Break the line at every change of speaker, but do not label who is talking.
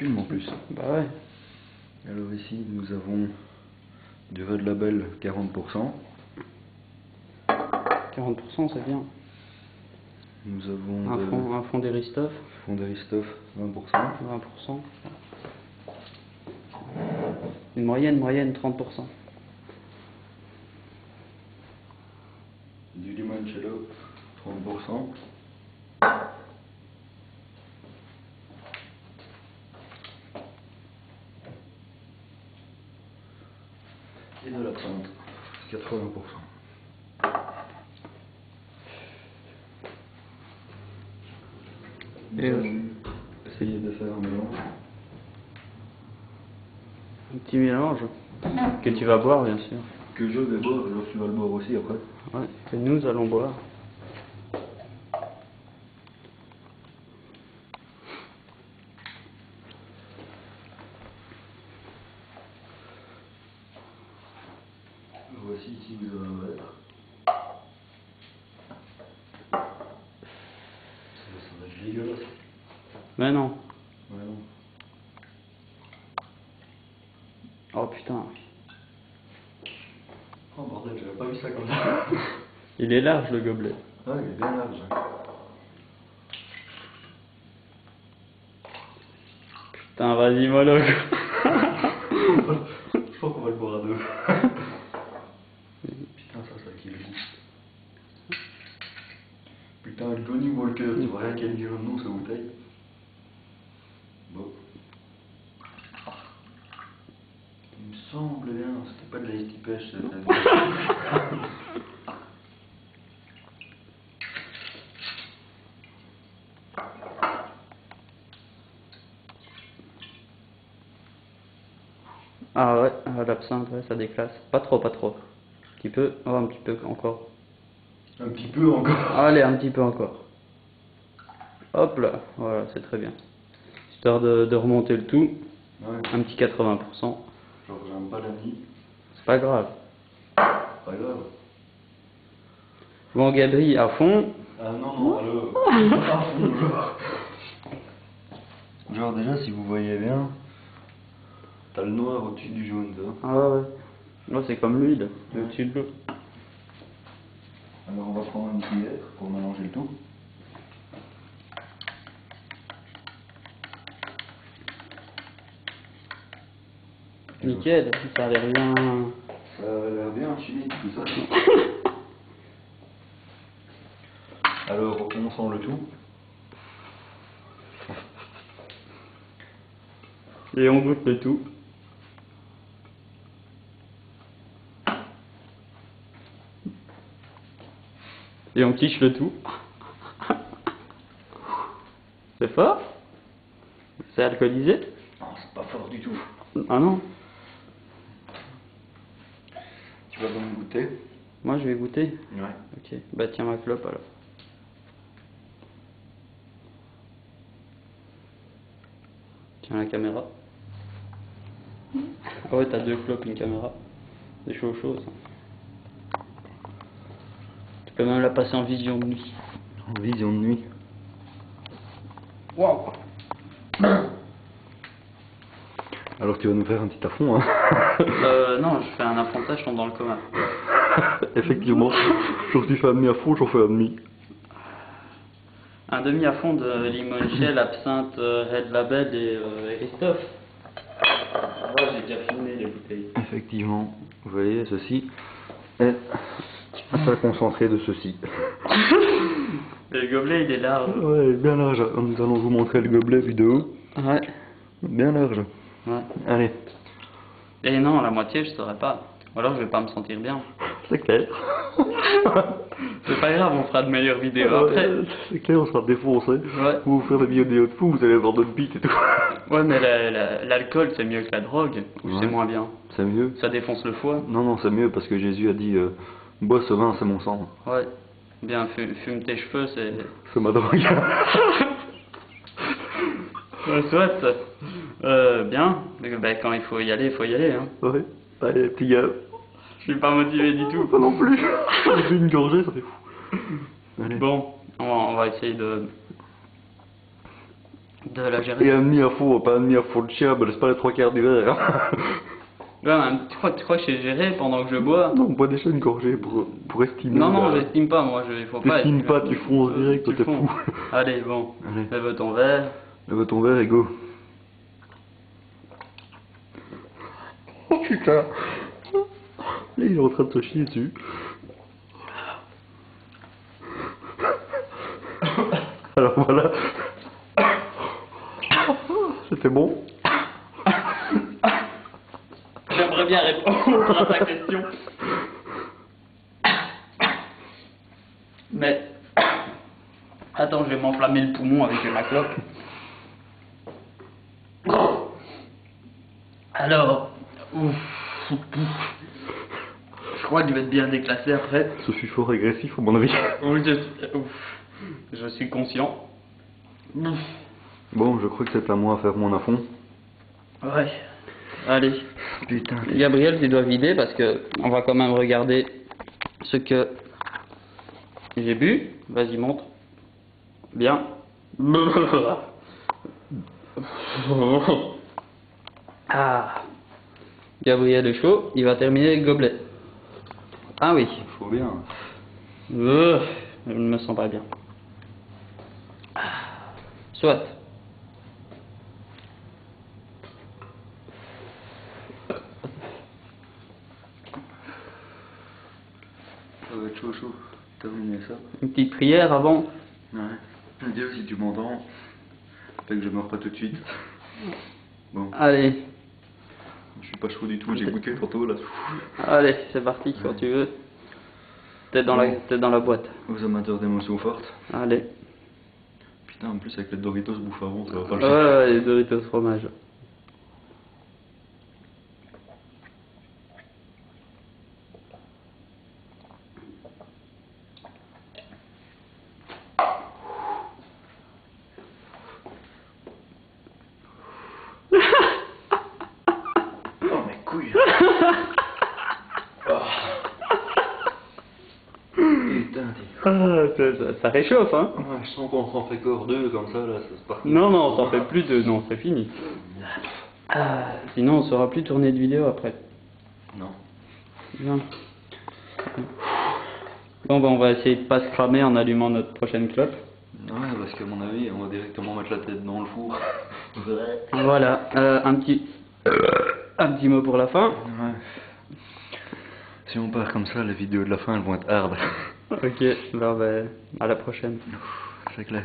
fume en plus.
Bah ouais.
Alors ici, nous avons du Red Label 40%.
40% c'est bien.
Nous avons
Un fond d'Eristoff.
fond d'Aristoff 20%.
20%. Une moyenne 30%.
Du limoncello 30%. Et de l'absinthe 80%.
Et
Essayez de faire un mélange.
un petit mélange que tu vas boire bien sûr.
Que je vais boire, tu vas le boire aussi après.
Ouais, que nous allons boire.
Voici ici vous avez un verre. Ça va être dégueulasse.
Mais non.
Ouais, non.
Oh putain.
Oh bordel, j'avais pas vu ça comme ça.
Il est large le gobelet.
Ah, il est bien large.
Putain, vas-y mollo.
Je crois qu'on va le boire à deux. Putain, ça qui est le goût. Putain, le Johnny Walker, tu vois rien qu'elle dit le nom, sa bouteille. Bon. Il me semble bien, c'était pas de la Isti Pêche, c'était de la...
Ah ouais, l'absinthe, ouais, ça déclasse. Pas trop, pas trop. Un petit peu, oh un petit peu encore.
Un petit peu encore.
Allez, un petit peu encore. Hop là, voilà, c'est très bien. Histoire de remonter le tout,
Ouais.
un petit 80%.
Genre, j'aime pas la nuit.
C'est pas grave.
Pas grave.
Bon, Gabri, à fond.
Ah non, non, alors... à fond, genre déjà, si vous voyez bien, t'as le noir au-dessus du jaune, ça.
Ah ouais. Ouais, c'est comme l'huile, le dessus de l'eau.
Alors on va prendre une cuillère pour mélanger le tout.
Nickel, ça a l'air bien.
Ça a l'air bien chimique tout ça. Alors on sent le tout.
Et on goûte le tout. Et on quiche le tout. C'est fort? C'est alcoolisé?
Non, c'est pas fort du tout.
Ah non?
Tu vas donc goûter?
Moi je vais goûter.
Ouais.
Ok, bah tiens ma clope alors. Tiens la caméra. Ah ouais, t'as deux clopes, une caméra. C'est chaud ça. Tu peux même la passer en vision de nuit.
En vision de nuit.
Waouh!
Alors tu vas nous faire un petit affront, hein?
Non, je fais un affrontage, je tombe dans le coma.
Effectivement. Genre tu fais un demi à fond, j'en fais un demi.
Un demi à fond de limoncello, absinthe, Red Label et Eristoff. Ouais, j'ai déjà filmé les bouteilles.
Effectivement. Vous voyez, ceci est un peu concentré de ceci.
Le gobelet, il est large.
Ouais, bien large. Nous allons vous montrer le gobelet vidéo.
Ouais.
Bien large.
Ouais.
Allez.
Et non, la moitié, je saurais pas. Ou alors, je vais pas me sentir bien.
C'est clair.
C'est pas grave, on fera de meilleures vidéos après.
C'est clair, on sera défoncé.
Ouais.
Vous vous faire des vidéos de fou, vous allez avoir d'autres beats et tout.
Ouais, mais l'alcool, c'est mieux que la drogue. Ou
Ouais.
c'est moins bien.
C'est mieux.
Ça défonce le foie.
Non, non, c'est mieux parce que Jésus a dit bois ce vin, c'est mon sang.
Ouais. Bien, fume tes cheveux, c'est...
C'est ma drogue.
Ouais, soit. Bien. Ben, quand il faut y aller, hein.
Ouais. Allez, petit gars.
Je suis pas motivé du tout.
Pas non plus. J'ai fait une gorgée, ça fait fou. Allez.
Bon, on va essayer de de la
Et
gérer.
un demi-à-fond, pas un demi-à-fond de chien, me laisse pas les trois quarts du verre.
Ouais, mais tu crois que j'ai géré pendant que je bois?
Non, on boit déjà une gorgée pour estimer.
Non, non,
là.
j'estime pas, moi, il faut pas
T'estimes
estimer.
pas, tu fonces direct, toi
Tu
t'es
fonces.
fou.
Allez, bon,
Allez.
lève ton verre.
Lève ton verre et go. Oh putain. Là, il est en train de se chier dessus. Alors voilà. C'était bon.
J'aimerais bien répondre à ta question. Mais... Attends, je vais m'enflammer le poumon avec ma clope. Alors... Ouf. Je crois que je vais être bien déclassé après.
Ce fut fort agressif, à mon avis.
Oui, je suis conscient. Ouf.
Bon, je crois que c'est à moi à faire mon affond.
Ouais. Allez.
Putain.
Gabriel, tu dois vider parce que on va quand même regarder ce que j'ai bu. Vas-y, montre. Bien. Ah. Gabriel est chaud. Il va terminer le gobelet. Ah oui.
Faut bien.
Je ne me sens pas bien. Soit.
Ça va être chaud, chaud. Terminer ça.
Une petite prière avant.
Ouais. Dieu, si tu m'entends, fait que je meurs pas tout de suite. Bon.
Allez.
Je suis pas chaud du tout, j'ai goûté tantôt là.
Allez, c'est parti quand tu veux. T'es dans la boîte.
Aux amateurs d'émotions fortes.
Allez.
Putain, en plus avec les Doritos bouffe avant, ça va pas le
Ouais,
faire.
ouais, les Doritos fromage.
Oh mes couilles. Putain,
Ça réchauffe, hein.
ouais, je sens qu'on s'en fait corps deux comme ça, là, ça se part.
Non, non, t'en fais plus de... Non, c'est fini. Sinon, on saura plus tourner de vidéo après.
Non.
Bien. Bon, ben, on va essayer de pas se cramer en allumant notre prochaine clope.
Ouais, parce qu'à mon avis, on va directement mettre la tête dans le four.
Voilà, un petit mot pour la fin.
Ouais. Si on part comme ça, les vidéos de la fin, elles vont être hard.
Ok, ben, à la prochaine.
C'est clair.